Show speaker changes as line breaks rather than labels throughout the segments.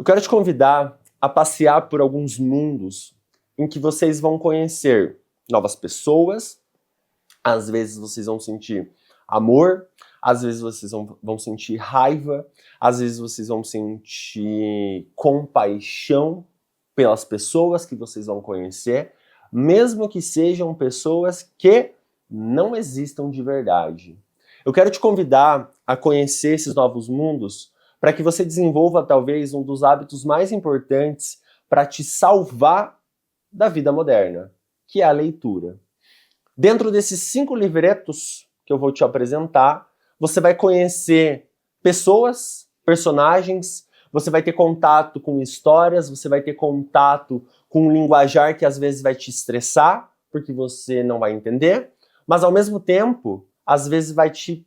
quero te convidar a passear por alguns mundos em que vocês vão conhecer novas pessoas, às vezes vocês vão sentir amor, às vezes vocês vão sentir raiva, às vezes vocês vão sentir compaixão pelas pessoas que vocês vão conhecer, mesmo que sejam pessoas que não existam de verdade. Eu quero te convidar a conhecer esses novos mundos para que você desenvolva talvez um dos hábitos mais importantes para te salvar da vida moderna, que é a leitura. Dentro desses 5 livretos que eu vou te apresentar, você vai conhecer pessoas, personagens, você vai ter contato com histórias, você vai ter contato com um linguajar que às vezes vai te estressar, porque você não vai entender, mas ao mesmo tempo, às vezes vai te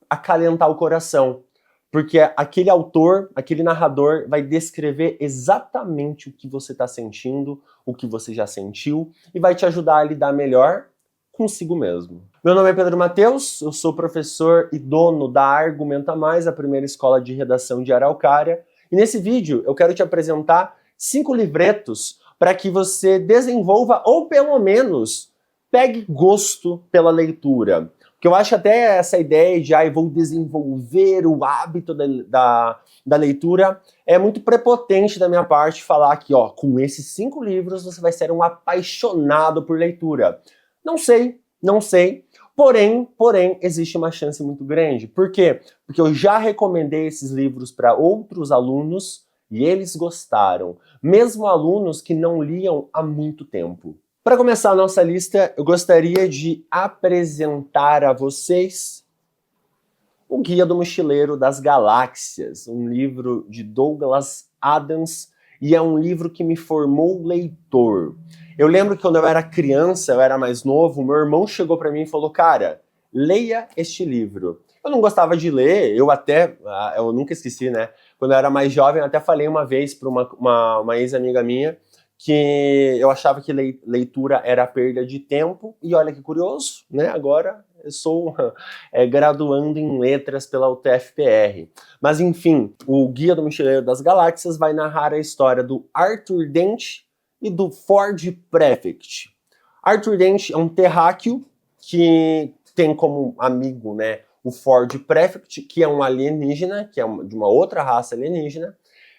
acalentar o coração, porque aquele autor, aquele narrador vai descrever exatamente o que você está sentindo, o que você já sentiu, e vai te ajudar a lidar melhor consigo mesmo. Meu nome é Pedro Mateus, eu sou professor e dono da Argumenta Mais, a primeira escola de redação de Araucária, e nesse vídeo eu quero te apresentar 5 livretos para que você desenvolva, ou pelo menos pegue gosto pela leitura. Porque eu acho até essa ideia de eu vou desenvolver o hábito da leitura é muito prepotente da minha parte falar que com esses 5 livros você vai ser um apaixonado por leitura. Não sei, porém existe uma chance muito grande. Por quê? Porque eu já recomendei esses livros para outros alunos e eles gostaram, mesmo alunos que não liam há muito tempo. Para começar a nossa lista, eu gostaria de apresentar a vocês O Guia do Mochileiro das Galáxias, um livro de Douglas Adams, e é um livro que me formou leitor. Eu lembro que quando eu era criança, eu era mais novo, meu irmão chegou para mim e falou, cara, leia este livro. Eu não gostava de ler, eu nunca esqueci, né? Quando eu era mais jovem, eu até falei uma vez para uma ex-amiga minha, que eu achava que leitura era perda de tempo, e olha que curioso, né? Agora eu sou graduando em letras pela UTFPR. Mas enfim, o Guia do Mochileiro das Galáxias vai narrar a história do Arthur Dent e do Ford Prefect. Arthur Dent é um terráqueo que tem como amigo, né, o Ford Prefect, que é um alienígena, que é de uma outra raça alienígena.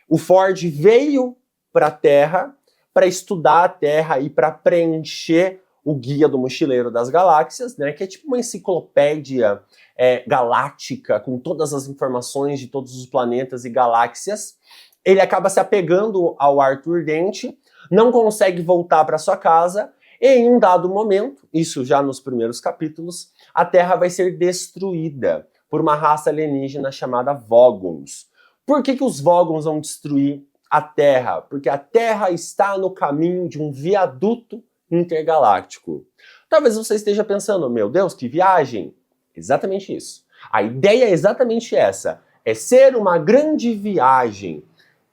O Ford veio para a Terra para estudar a Terra e para preencher o Guia do Mochileiro das Galáxias, né, que é tipo uma enciclopédia galáctica com todas as informações de todos os planetas e galáxias. Ele acaba se apegando ao Arthur Dent, não consegue voltar para sua casa, e em um dado momento, isso já nos primeiros capítulos, a Terra vai ser destruída por uma raça alienígena chamada Vogons. Por que os Vogons vão destruir a Terra? Porque a Terra está no caminho de um viaduto intergaláctico. Talvez você esteja pensando, meu Deus, que viagem! Exatamente isso. A ideia é exatamente essa, é ser uma grande viagem.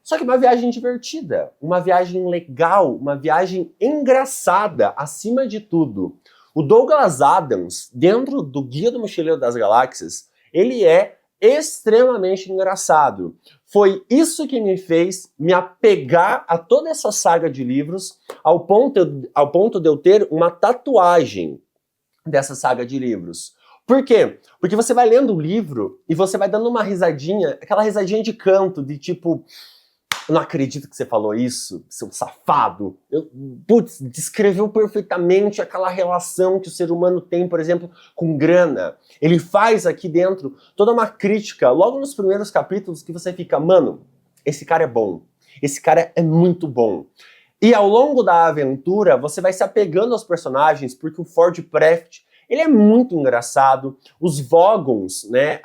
Só que uma viagem divertida, uma viagem legal, uma viagem engraçada, acima de tudo. O Douglas Adams, dentro do Guia do Mochileiro das Galáxias, ele é extremamente engraçado. Foi isso que me fez me apegar a toda essa saga de livros, ao ponto de eu ter uma tatuagem dessa saga de livros. Por quê? Porque você vai lendo o livro e você vai dando uma risadinha, aquela risadinha de canto, de tipo... Eu não acredito que você falou isso, seu safado. Descreveu perfeitamente aquela relação que o ser humano tem, por exemplo, com grana. Ele faz aqui dentro toda uma crítica, logo nos primeiros capítulos, que você fica, mano, esse cara é bom. Esse cara é muito bom. E ao longo da aventura, você vai se apegando aos personagens, porque o Ford Prefect, ele é muito engraçado. Os Vogons, né,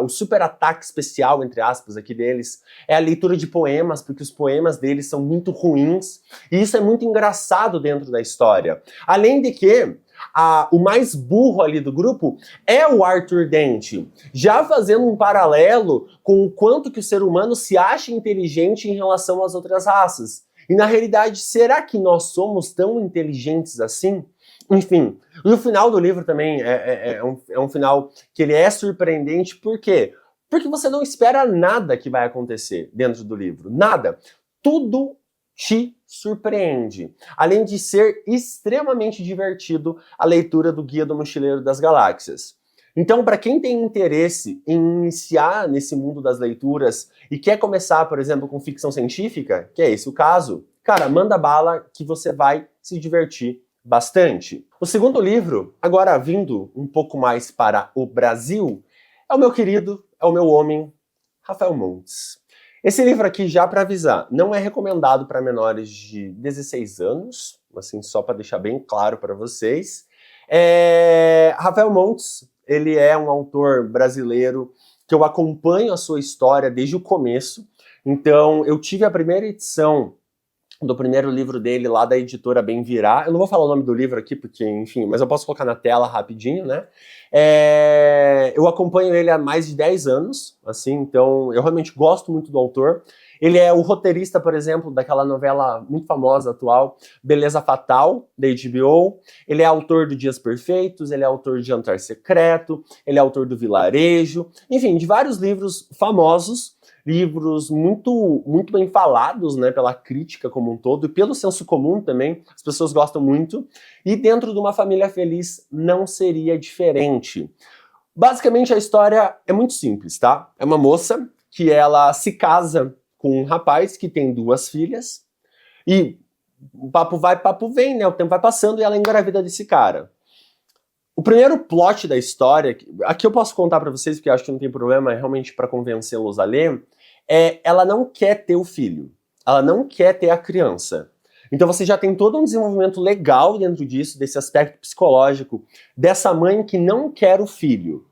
o super ataque especial, entre aspas, aqui deles, é a leitura de poemas, porque os poemas deles são muito ruins, e isso é muito engraçado dentro da história. Além de que, o mais burro ali do grupo é o Arthur Dent, já fazendo um paralelo com o quanto que o ser humano se acha inteligente em relação às outras raças. E na realidade, será que nós somos tão inteligentes assim? Enfim, e o final do livro também é um final que ele é surpreendente, por quê? Porque você não espera nada que vai acontecer dentro do livro. Nada. Tudo te surpreende. Além de ser extremamente divertido a leitura do Guia do Mochileiro das Galáxias. Então, para quem tem interesse em iniciar nesse mundo das leituras e quer começar, por exemplo, com ficção científica, que é esse o caso, cara, manda bala que você vai se divertir bastante. O segundo livro, agora vindo um pouco mais para o Brasil, é o meu querido, é o meu homem, Rafael Montes. Esse livro aqui, já para avisar, não é recomendado para menores de 16 anos, assim, só para deixar bem claro para vocês. Rafael Montes, ele é um autor brasileiro que eu acompanho a sua história desde o começo. Então, eu tive a primeira edição do primeiro livro dele lá da editora Bem Virá. Eu não vou falar o nome do livro aqui, porque, enfim, mas eu posso colocar na tela rapidinho, né? Eu acompanho ele há mais de 10 anos, assim, então eu realmente gosto muito do autor. Ele é o roteirista, por exemplo, daquela novela muito famosa atual, Beleza Fatal, da HBO. Ele é autor do Dias Perfeitos, ele é autor de Jantar Secreto, ele é autor do Vilarejo, enfim, de vários livros famosos, livros muito bem falados, né, pela crítica como um todo e pelo senso comum também, as pessoas gostam muito. E dentro de Uma Família Feliz não seria diferente. Basicamente a história é muito simples, tá? É uma moça que ela se casa com um rapaz que tem 2 filhas e o papo vai, papo vem, né? O tempo vai passando e ela engravida desse cara. O primeiro plot da história, aqui eu posso contar pra vocês, porque eu acho que não tem problema, é realmente pra convencê-los a ler, ela não quer ter o filho, ela não quer ter a criança. Então você já tem todo um desenvolvimento legal dentro disso, desse aspecto psicológico, dessa mãe que não quer o filho.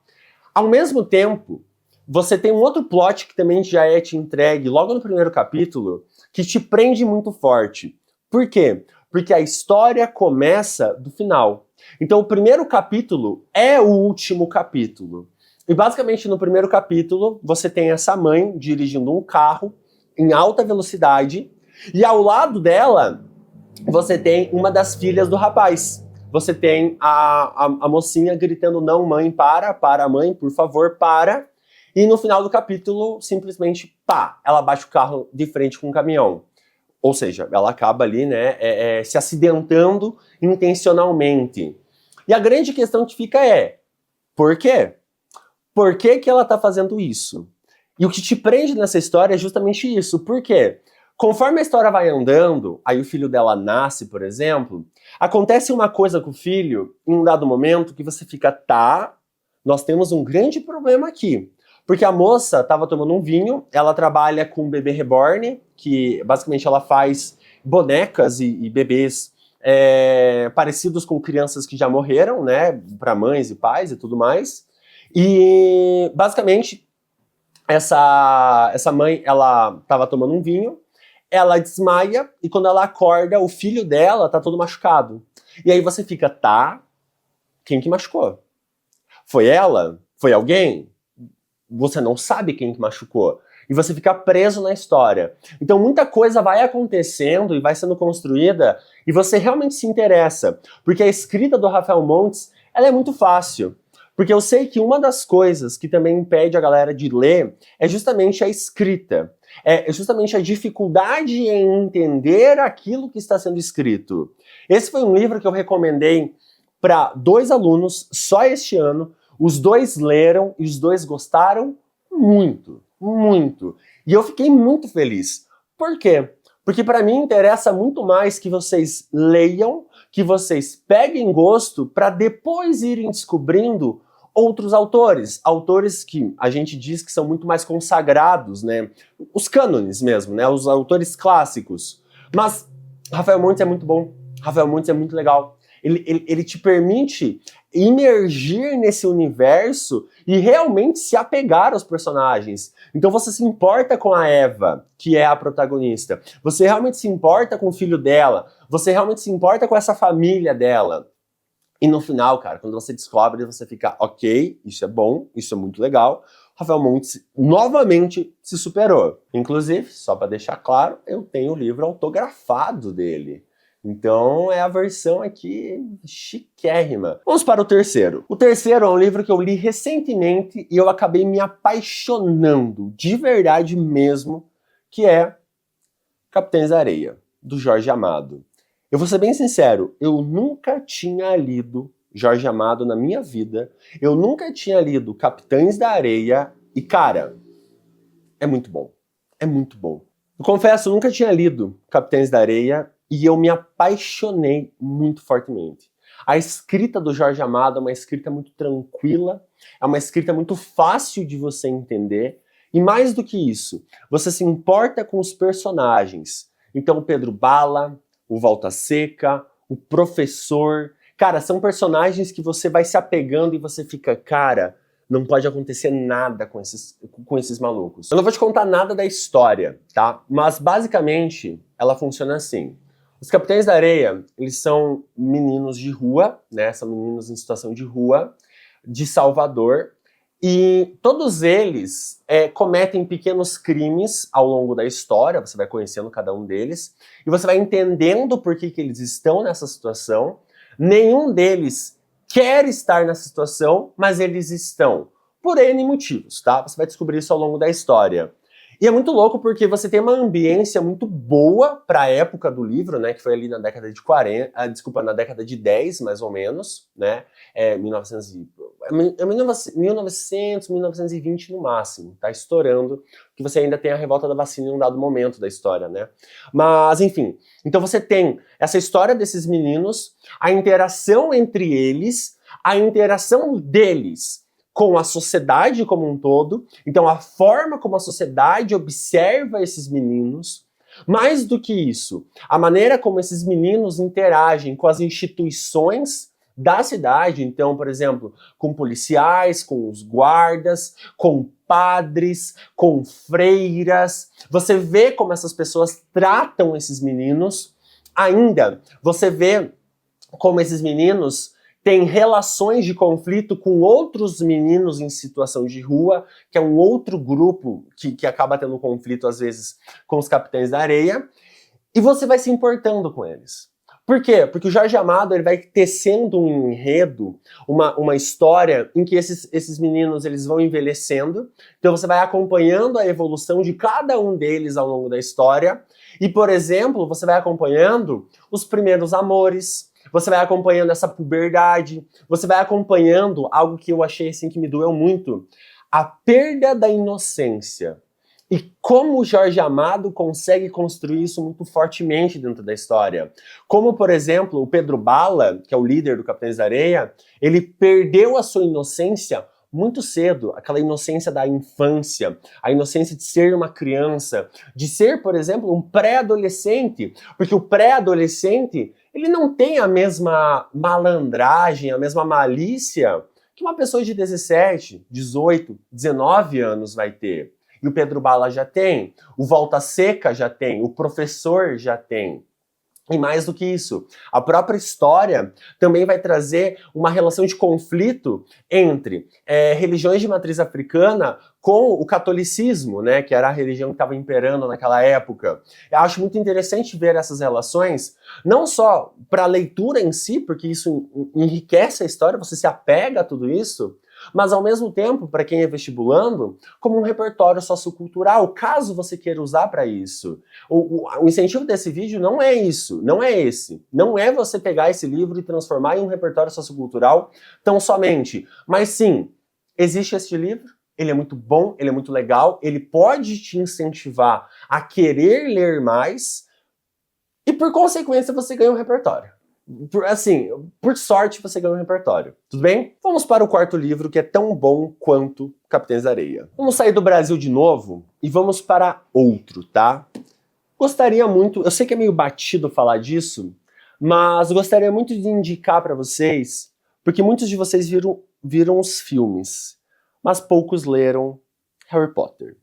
Ao mesmo tempo, você tem um outro plot que também já é te entregue logo no primeiro capítulo, que te prende muito forte. Por quê? Porque a história começa do final. Então o primeiro capítulo é o último capítulo. E basicamente no primeiro capítulo você tem essa mãe dirigindo um carro em alta velocidade e ao lado dela você tem uma das filhas do rapaz. Você tem a mocinha gritando: não, mãe, para, mãe, por favor, para. E no final do capítulo, simplesmente, pá, ela bate o carro de frente com um caminhão. Ou seja, ela acaba ali, né, se acidentando intencionalmente. E a grande questão que fica é, por quê? Por que que ela tá fazendo isso? E o que te prende nessa história é justamente isso. Por quê? Conforme a história vai andando, aí o filho dela nasce, por exemplo, acontece uma coisa com o filho em um dado momento que você fica, tá, nós temos um grande problema aqui. Porque a moça estava tomando um vinho, ela trabalha com bebê reborn, que basicamente ela faz bonecas e bebês parecidos com crianças que já morreram, né, para mães e pais e tudo mais. E basicamente essa mãe, ela estava tomando um vinho, ela desmaia e quando ela acorda, o filho dela tá todo machucado. E aí você fica, tá, quem que machucou? Foi ela? Foi alguém? Você não sabe quem que machucou. E você fica preso na história. Então muita coisa vai acontecendo e vai sendo construída e você realmente se interessa. Porque a escrita do Rafael Montes, ela é muito fácil. Porque eu sei que uma das coisas que também impede a galera de ler é justamente a escrita. É justamente a dificuldade em entender aquilo que está sendo escrito. Esse foi um livro que eu recomendei para 2 alunos só este ano. Os 2 leram e os 2 gostaram muito, muito. E eu fiquei muito feliz. Por quê? Porque para mim interessa muito mais que vocês leiam, que vocês peguem gosto para depois irem descobrindo outros autores. Autores que a gente diz que são muito mais consagrados, né? Os cânones mesmo, né? Os autores clássicos. Mas Rafael Montes é muito bom. Rafael Montes é muito legal. Ele te permite imergir nesse universo e realmente se apegar aos personagens. Então você se importa com a Eva, que é a protagonista. Você realmente se importa com o filho dela. Você realmente se importa com essa família dela. E no final, cara, quando você descobre, você fica, ok, isso é bom, isso é muito legal. Rafael Montes novamente se superou. Inclusive, só para deixar claro, eu tenho o livro autografado dele. Então é a versão aqui chiquérrima. Vamos para o terceiro. O terceiro é um livro que eu li recentemente e eu acabei me apaixonando, de verdade mesmo, que é Capitães da Areia, do Jorge Amado. Eu vou ser bem sincero, eu nunca tinha lido Jorge Amado na minha vida, eu nunca tinha lido Capitães da Areia e, cara, é muito bom. É muito bom. Eu confesso, eu nunca tinha lido Capitães da Areia e eu me apaixonei muito fortemente. A escrita do Jorge Amado é uma escrita muito tranquila, é uma escrita muito fácil de você entender, e mais do que isso, você se importa com os personagens. Então, o Pedro Bala, o Volta Seca, o professor, cara, são personagens que você vai se apegando e você fica, cara, não pode acontecer nada com esses malucos. Eu não vou te contar nada da história, tá? Mas basicamente ela funciona assim. Os Capitães da Areia, eles são meninos de rua, né? São meninos em situação de rua, de Salvador, e todos eles cometem pequenos crimes ao longo da história, você vai conhecendo cada um deles, e você vai entendendo por que eles estão nessa situação. Nenhum deles quer estar nessa situação, mas eles estão, por N motivos, tá? Você vai descobrir isso ao longo da história. E é muito louco porque você tem uma ambiência muito boa para a época do livro, né, que foi ali na década de 40, na década de 10, mais ou menos, né, 1900, 1920 no máximo, tá estourando, que você ainda tem a revolta da vacina em um dado momento da história, né. Mas, enfim, então você tem essa história desses meninos, a interação entre eles, a interação deles com a sociedade como um todo, então a forma como a sociedade observa esses meninos, mais do que isso, a maneira como esses meninos interagem com as instituições da cidade, então, por exemplo, com policiais, com os guardas, com padres, com freiras, você vê como essas pessoas tratam esses meninos, ainda você vê como esses meninos tem relações de conflito com outros meninos em situação de rua, que é um outro grupo que acaba tendo conflito, às vezes, com os Capitães da Areia, e você vai se importando com eles. Por quê? Porque o Jorge Amado ele vai tecendo um enredo, uma história em que esses meninos eles vão envelhecendo, então você vai acompanhando a evolução de cada um deles ao longo da história, e, por exemplo, você vai acompanhando os primeiros amores, você vai acompanhando essa puberdade, você vai acompanhando algo que eu achei assim que me doeu muito, a perda da inocência. E como o Jorge Amado consegue construir isso muito fortemente dentro da história. Como, por exemplo, o Pedro Bala, que é o líder do Capitães da Areia, ele perdeu a sua inocência muito cedo, aquela inocência da infância, a inocência de ser uma criança, de ser, por exemplo, um pré-adolescente, porque o pré-adolescente, ele não tem a mesma malandragem, a mesma malícia que uma pessoa de 17, 18, 19 anos vai ter. E o Pedro Bala já tem, o Volta Seca já tem, o professor já tem. E mais do que isso, a própria história também vai trazer uma relação de conflito entre religiões de matriz africana com o catolicismo, né, que era a religião que estava imperando naquela época. Eu acho muito interessante ver essas relações, não só para a leitura em si, porque isso enriquece a história, você se apega a tudo isso, mas ao mesmo tempo, para quem é vestibulando, como um repertório sociocultural, caso você queira usar para isso. O incentivo desse vídeo não é isso, não é esse. Não é você pegar esse livro e transformar em um repertório sociocultural tão somente. Mas sim, existe este livro, ele é muito bom, ele é muito legal, ele pode te incentivar a querer ler mais e, por consequência, você ganha um repertório. Por sorte você ganha um repertório. Tudo bem? Vamos para o quarto livro, que é tão bom quanto Capitães da Areia. Vamos sair do Brasil de novo e vamos para outro, tá? Gostaria muito, eu sei que é meio batido falar disso, mas gostaria muito de indicar para vocês, porque muitos de vocês viram os filmes, mas poucos leram Harry Potter.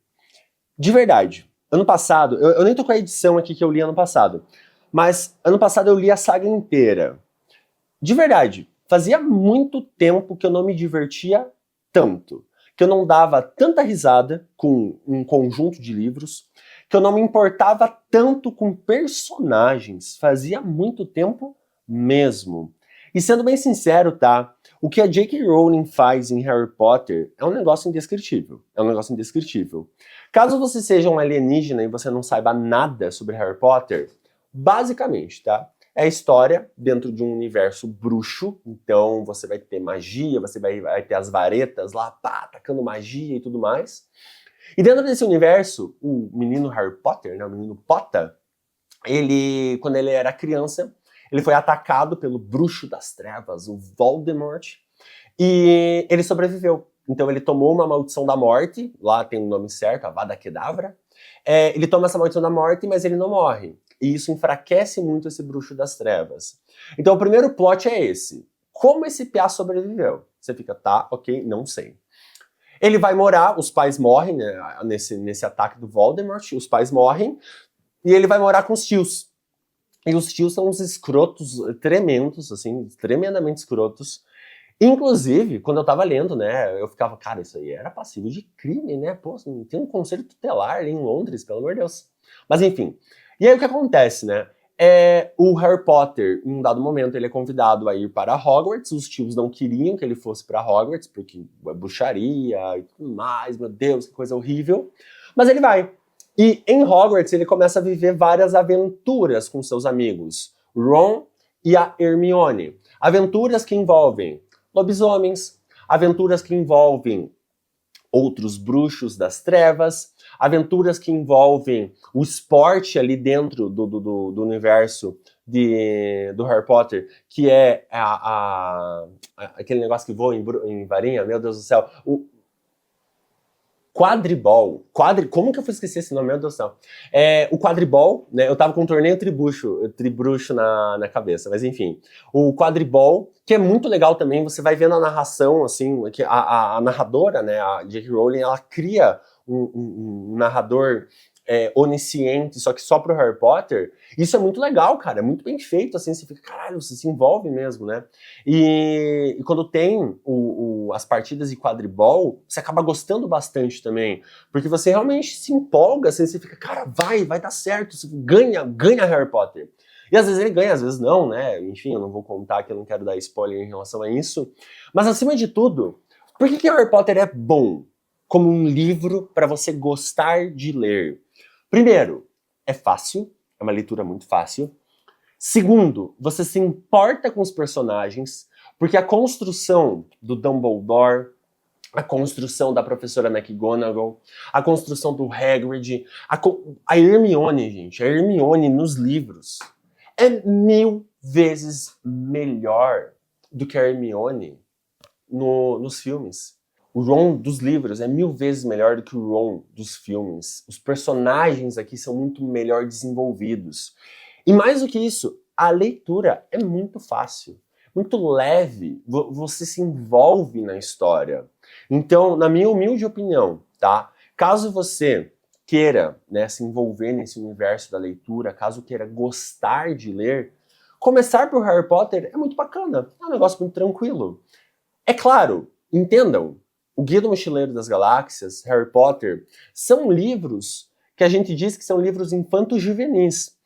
De verdade, ano passado, eu nem tô com a edição aqui que eu li ano passado, mas ano passado eu li a saga inteira. De verdade, fazia muito tempo que eu não me divertia tanto, que eu não dava tanta risada com um conjunto de livros, que eu não me importava tanto com personagens. Fazia muito tempo mesmo. E sendo bem sincero, tá? O que a J.K. Rowling faz em Harry Potter é um negócio indescritível. É um negócio indescritível. Caso você seja um alienígena e você não saiba nada sobre Harry Potter, basicamente, tá? É a história dentro de um universo bruxo, então você vai ter magia, você vai ter as varetas lá, pá, atacando magia e tudo mais. E dentro desse universo, o menino Harry Potter, né, o menino Potter, ele, quando ele era criança, ele foi atacado pelo bruxo das trevas, o Voldemort, e ele sobreviveu. Então ele tomou uma maldição da morte, lá tem o nome certo, Avada Kedavra. Ele toma essa maldição da morte, mas ele não morre. E isso enfraquece muito esse bruxo das trevas. Então o primeiro plot é esse. Como esse piá sobreviveu? Você fica, tá, ok, não sei. Ele vai morar, os pais morrem, né, nesse ataque do Voldemort, os pais morrem, e ele vai morar com os tios. E os tios são uns escrotos tremendos, assim, tremendamente escrotos. Inclusive, quando eu tava lendo, né, eu ficava, cara, isso aí era passivo de crime, né? Pô, tem um conselho tutelar ali em Londres, pelo amor de Deus. Mas enfim. E aí o que acontece, né? O Harry Potter, em um dado momento, ele é convidado a ir para Hogwarts. Os tios não queriam que ele fosse para Hogwarts, porque é bruxaria e tudo mais, meu Deus, que coisa horrível. Mas ele vai. E em Hogwarts ele começa a viver várias aventuras com seus amigos, Ron e a Hermione. Aventuras que envolvem lobisomens, aventuras que envolvem outros bruxos das trevas, aventuras que envolvem o esporte ali dentro do universo do Harry Potter, que é aquele negócio que voa em varinha, meu Deus do céu, o quadribol. Como que eu fui esquecer esse nome? Meu Deus do céu. O quadribol, né? Eu tava com um torneio tribruxo na cabeça, mas enfim. O quadribol, que é muito legal também, você vai vendo a narração, assim, que a narradora, né? A J.K. Rowling, ela cria um narrador onisciente, só que só pro Harry Potter. Isso é muito legal, cara. É muito bem feito, assim. Você fica, caralho, você se envolve mesmo, né? E quando tem as partidas de quadribol, você acaba gostando bastante também. Porque você realmente se empolga, assim. Você fica, cara, vai dar certo. Você ganha Harry Potter. E às vezes ele ganha, às vezes não, né? Enfim, eu não vou contar, que eu não quero dar spoiler em relação a isso. Mas acima de tudo, por que Harry Potter é bom como um livro para você gostar de ler? Primeiro, é fácil, é uma leitura muito fácil. Segundo, você se importa com os personagens, porque a construção do Dumbledore, a construção da professora McGonagall, a construção do Hagrid, a Hermione, gente, a Hermione nos livros é 1000 vezes melhor do que a Hermione nos filmes. O Ron dos livros é 1000 vezes melhor do que o Ron dos filmes. Os personagens aqui são muito melhor desenvolvidos. E mais do que isso, a leitura é muito fácil, muito leve, você se envolve na história. Então, na minha humilde opinião, tá? Caso você queira, né, se envolver nesse universo da leitura, caso queira gostar de ler, começar por Harry Potter é muito bacana, é um negócio muito tranquilo. É claro, entendam, o Guia do Mochileiro das Galáxias, Harry Potter, são livros que a gente diz que são livros infanto-juvenis.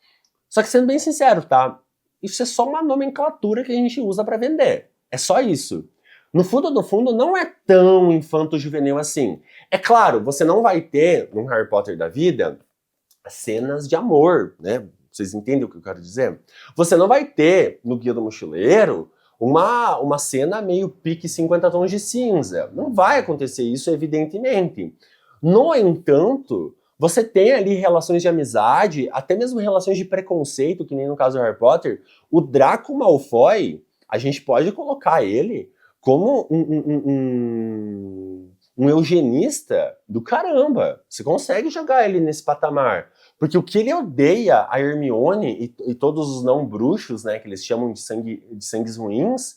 Só que sendo bem sincero, tá? Isso é só uma nomenclatura que a gente usa para vender. É só isso. No fundo, não é tão infanto-juvenil assim. É claro, você não vai ter, no Harry Potter da vida, cenas de amor, né? Vocês entendem o que eu quero dizer? Você não vai ter, no Guia do Mochileiro, uma cena meio pique 50 tons de cinza. Não vai acontecer isso, evidentemente. No entanto, você tem ali relações de amizade, até mesmo relações de preconceito, que nem no caso do Harry Potter. O Draco Malfoy, a gente pode colocar ele como um eugenista do caramba. Você consegue jogar ele nesse patamar. Porque o que ele odeia a Hermione e todos os não bruxos, né, que eles chamam de sangues ruins,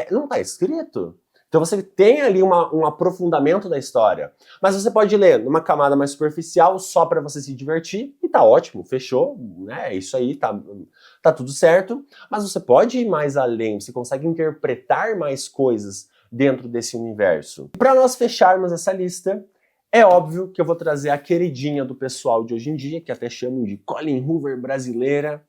não tá escrito. Então você tem ali um aprofundamento da história. Mas você pode ler numa camada mais superficial, só para você se divertir, e tá ótimo, fechou, né? Isso aí, tá tudo certo. Mas você pode ir mais além, você consegue interpretar mais coisas dentro desse universo. Para nós fecharmos essa lista, É óbvio que eu vou trazer a queridinha do pessoal de hoje em dia, que até chamam de Colin Hoover brasileira,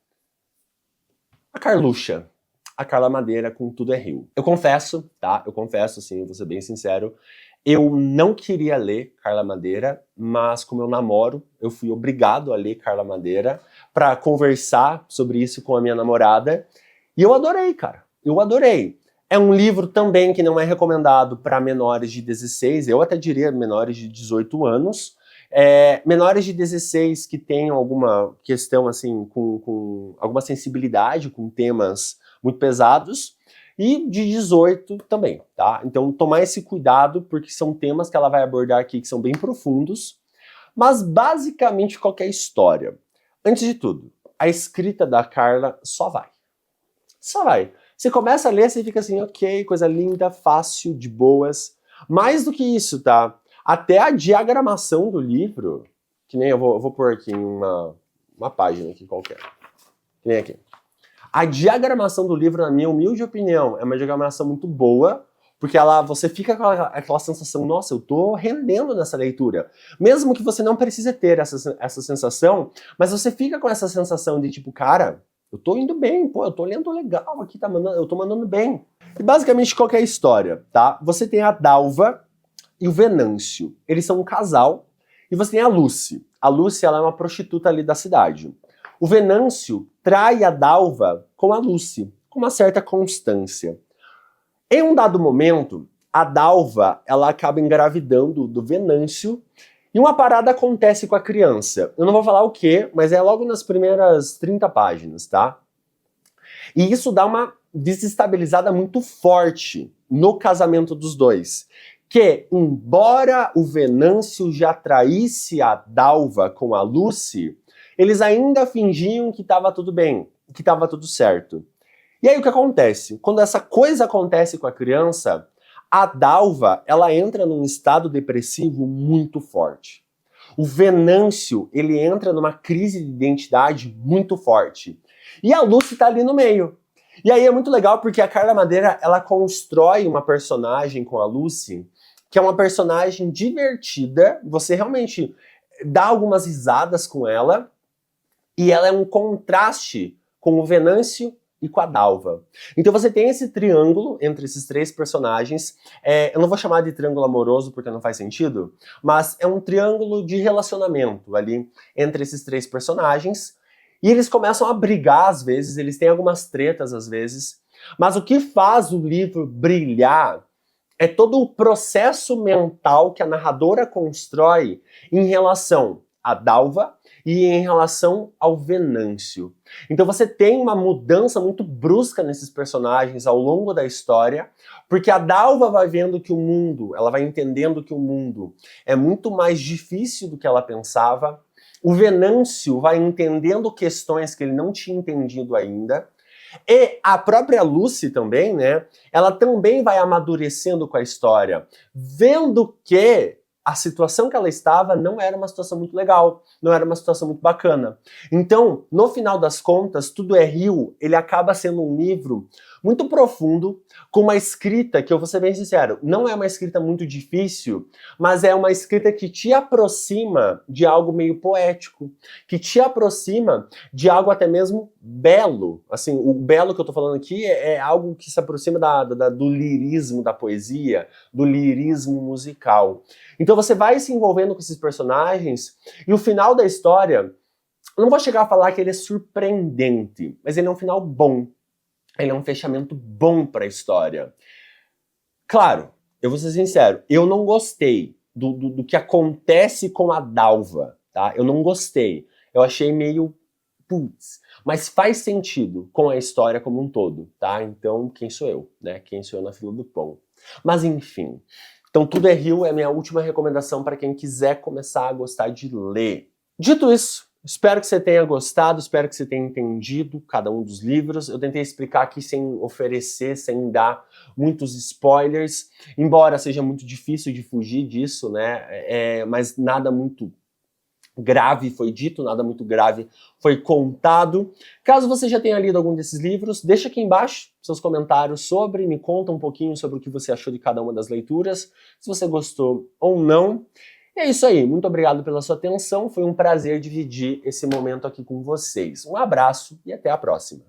a Carluxa. A Carla Madeira com Tudo é Rio. Eu confesso, tá? Eu confesso, assim, eu vou ser bem sincero, eu não queria ler Carla Madeira, mas como eu namoro, eu fui obrigado a ler Carla Madeira pra conversar sobre isso com a minha namorada. E eu adorei, cara. Eu adorei. É um livro também que não é recomendado para menores de 16, eu até diria menores de 18 anos. Menores de 16 que tenham alguma questão, assim, com alguma sensibilidade, com temas muito pesados, e de 18 também, tá? Então tomar esse cuidado, porque são temas que ela vai abordar aqui que são bem profundos, mas basicamente qualquer história. Antes de tudo, a escrita da Carla só vai. Só vai. Você começa a ler, você fica assim, ok, coisa linda, fácil, de boas. Mais do que isso, tá? Até a diagramação do livro, que nem eu vou pôr aqui em uma página aqui qualquer. Que nem aqui. A diagramação do livro, na minha humilde opinião, é uma diagramação muito boa, porque você fica com aquela sensação, nossa, eu tô rendendo nessa leitura. Mesmo que você não precise ter essa sensação, mas você fica com essa sensação de tipo, cara, eu tô indo bem, pô, eu tô lendo legal aqui, eu tô mandando bem. E basicamente qual que é a história, tá? Você tem a Dalva e o Venâncio. Eles são um casal. E você tem a Lucy. A Lucy, ela é uma prostituta ali da cidade. O Venâncio trai a Dalva com a Lucy, com uma certa constância. Em um dado momento, a Dalva, ela acaba engravidando do Venâncio e uma parada acontece com a criança. Eu não vou falar o que, mas é logo nas primeiras 30 páginas, tá? E isso dá uma desestabilizada muito forte no casamento dos dois. Que, embora o Venâncio já traísse a Dalva com a Lucy, eles ainda fingiam que estava tudo bem, que estava tudo certo. E aí o que acontece? Quando essa coisa acontece com a criança, a Dalva, ela entra num estado depressivo muito forte. O Venâncio, ele entra numa crise de identidade muito forte. E a Lucy tá ali no meio. E aí é muito legal porque a Carla Madeira, ela constrói uma personagem com a Lucy, que é uma personagem divertida, você realmente dá algumas risadas com ela, e ela é um contraste com o Venâncio e com a Dalva. Então você tem esse triângulo entre esses três personagens. Eu não vou chamar de triângulo amoroso porque não faz sentido, mas é um triângulo de relacionamento ali entre esses três personagens. E eles começam a brigar às vezes, eles têm algumas tretas às vezes. Mas o que faz o livro brilhar é todo o processo mental que a narradora constrói em relação à Dalva e em relação ao Venâncio. Então você tem uma mudança muito brusca nesses personagens ao longo da história, porque a Dalva vai vendo que o mundo, ela vai entendendo que o mundo é muito mais difícil do que ela pensava. O Venâncio vai entendendo questões que ele não tinha entendido ainda. E a própria Lucy também, né? Ela também vai amadurecendo com a história, vendo que a situação que ela estava não era uma situação muito legal, não era uma situação muito bacana. Então, no final das contas, Tudo é Rio, ele acaba sendo um livro muito profundo, com uma escrita que, eu vou ser bem sincero, não é uma escrita muito difícil, mas é uma escrita que te aproxima de algo meio poético, que te aproxima de algo até mesmo belo. Assim, o belo que eu tô falando aqui é algo que se aproxima do lirismo da poesia, do lirismo musical. Então você vai se envolvendo com esses personagens e o final da história, eu não vou chegar a falar que ele é surpreendente, mas ele é um final bom. Ele é um fechamento bom para a história. Claro, eu vou ser sincero, eu não gostei do que acontece com a Dalva, tá? Eu não gostei. Eu achei meio putz, mas faz sentido com a história como um todo, tá? Então, quem sou eu, né? Quem sou eu na fila do pão? Mas enfim. Então, Tudo é Rio é a minha última recomendação para quem quiser começar a gostar de ler. Dito isso, espero que você tenha gostado, espero que você tenha entendido cada um dos livros. Eu tentei explicar aqui sem oferecer, sem dar muitos spoilers, embora seja muito difícil de fugir disso, né? Mas nada muito grave foi dito, nada muito grave foi contado. Caso você já tenha lido algum desses livros, deixa aqui embaixo seus comentários sobre, me conta um pouquinho sobre o que você achou de cada uma das leituras, se você gostou ou não. E é isso aí, muito obrigado pela sua atenção, foi um prazer dividir esse momento aqui com vocês. Um abraço e até a próxima.